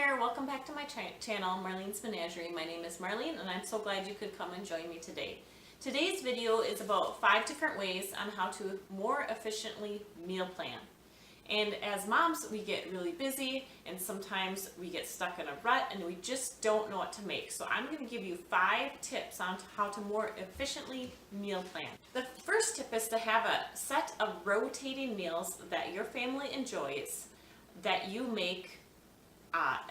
there, welcome back to my channel, Marlene's Menagerie. My name is Marlene and I'm so glad you could come and join me today. Today's video is about 5 different ways on how to more efficiently meal plan. And as moms, we get really busy and sometimes we get stuck in a rut and we just don't know what to make. So I'm going to give you 5 tips on how to more efficiently meal plan. The first tip is to have a set of rotating meals that your family enjoys that you make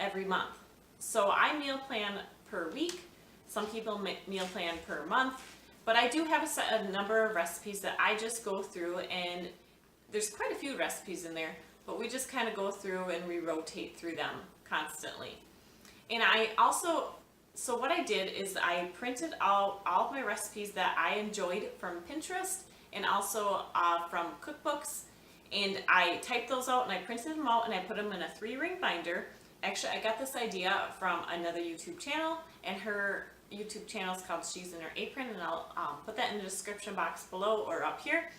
every month. So I meal plan per week. Some people meal plan per month, but I do have a number of recipes that I just go through, and there's quite a few recipes in there, but we just kind of go through and we rotate through them constantly. And I also, so what I did is I printed all of my recipes that I enjoyed from Pinterest and also from cookbooks, and I typed those out and I printed them out and I put them in a 3-ring binder. Actually, I got this idea from another YouTube channel, and her YouTube channel is called She's in Her Apron, and I'll put that in the description box below or up here.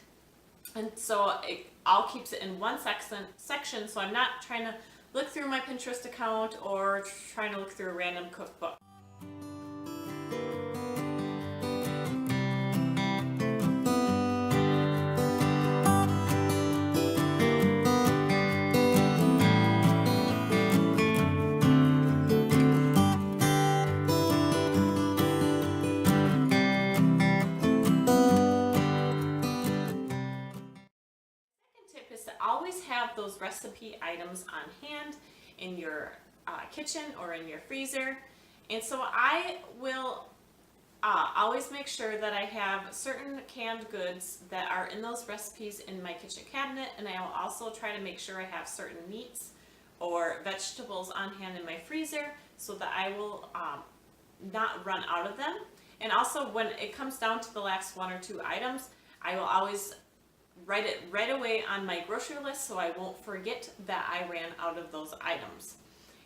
And so it all keeps it in one section, so I'm not trying to look through my Pinterest account or trying to look through a random cookbook. Always have those recipe items on hand in your kitchen or in your freezer. And so I will always make sure that I have certain canned goods that are in those recipes in my kitchen cabinet, and I will also try to make sure I have certain meats or vegetables on hand in my freezer so that I will not run out of them. And also when it comes down to the last 1 or 2 items, I will always write it right away on my grocery list so I won't forget that I ran out of those items.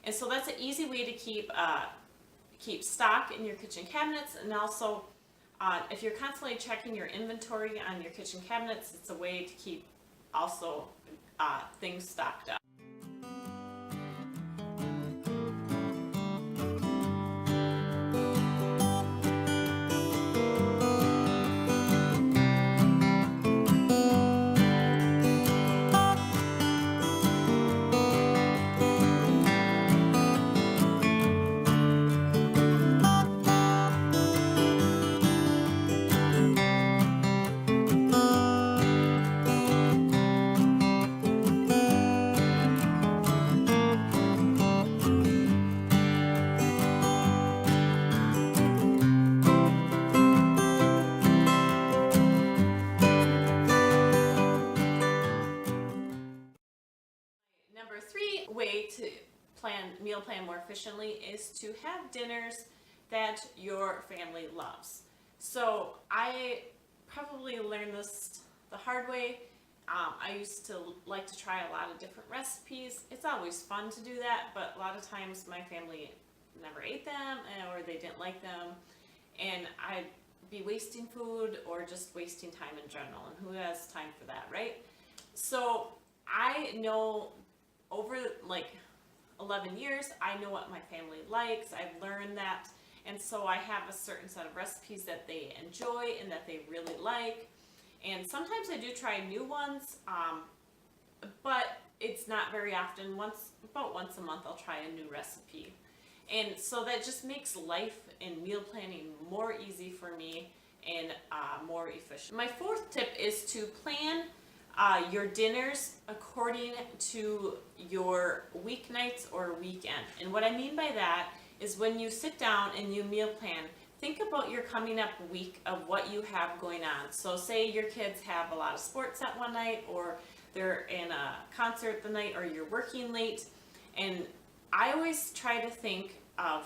And so that's an easy way to keep stock in your kitchen cabinets, and also if you're constantly checking your inventory on your kitchen cabinets, it's a way to keep also things stocked up. Number 3 way to meal plan more efficiently is to have dinners that your family loves. So I probably learned this the hard way. I used to like to try a lot of different recipes. It's always fun to do that, but a lot of times my family never ate them or they didn't like them, and I'd be wasting food or just wasting time in general, and who has time for that, right? So I know over like 11 years, I know what my family likes. I've learned that, and so I have a certain set of recipes that they enjoy and that they really like. And sometimes I do try new ones, but it's not very often. About once a month, I'll try a new recipe. And so that just makes life and meal planning more easy for me and more efficient. My 4th tip is to plan your dinners according to your weeknights or weekend. And what I mean by that is when you sit down and you meal plan, think about your coming up week of what you have going on. So say your kids have a lot of sports at one night, or they're in a concert the night, or you're working late. And I always try to think of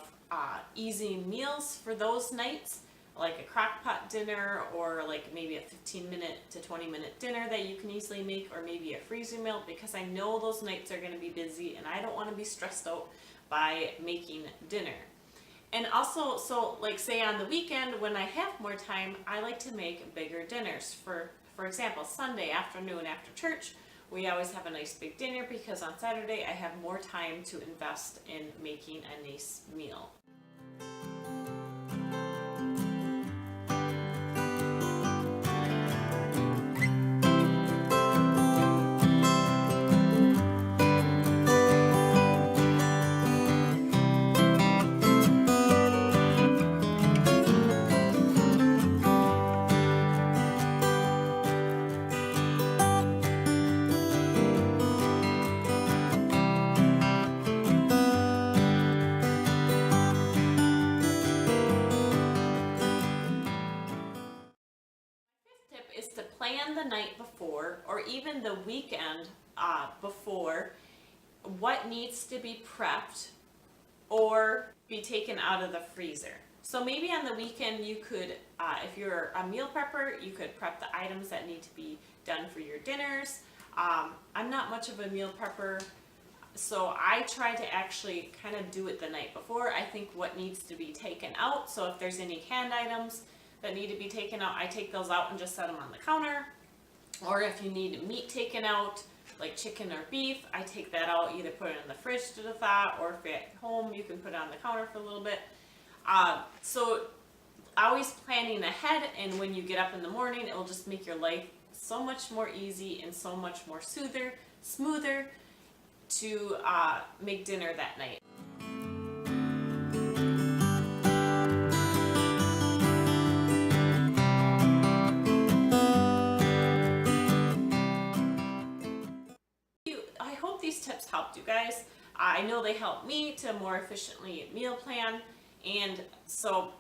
easy meals for those nights, like a crock pot dinner, or like maybe a 15-minute to 20-minute dinner that you can easily make, or maybe a freezer meal, because I know those nights are going to be busy and I don't want to be stressed out by making dinner. And also, so like say on the weekend when I have more time, I like to make bigger dinners. For example, Sunday afternoon after church, we always have a nice big dinner because on Saturday I have more time to invest in making a nice meal. Tip is to plan the night before or even the weekend before what needs to be prepped or be taken out of the freezer. So maybe on the weekend you could, if you're a meal prepper, you could prep the items that need to be done for your dinners. I'm not much of a meal prepper, so I try to actually kind of do it the night before. I think what needs to be taken out, so if there's any canned items that need to be taken out, I take those out and just set them on the counter. Or if you need meat taken out, like chicken or beef, I take that out, either put it in the fridge to thaw, or if you're at home, you can put it on the counter for a little bit. So always planning ahead, and when you get up in the morning, it will just make your life so much more easy and so much more smoother to make dinner that night. I hope these tips helped you guys. I know they helped me to more efficiently meal plan, and so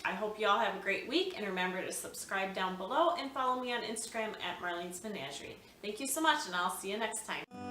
I hope you all have a great week, and remember to subscribe down below and follow me on Instagram at Marlene's Menagerie. Thank you so much, and I'll see you next time.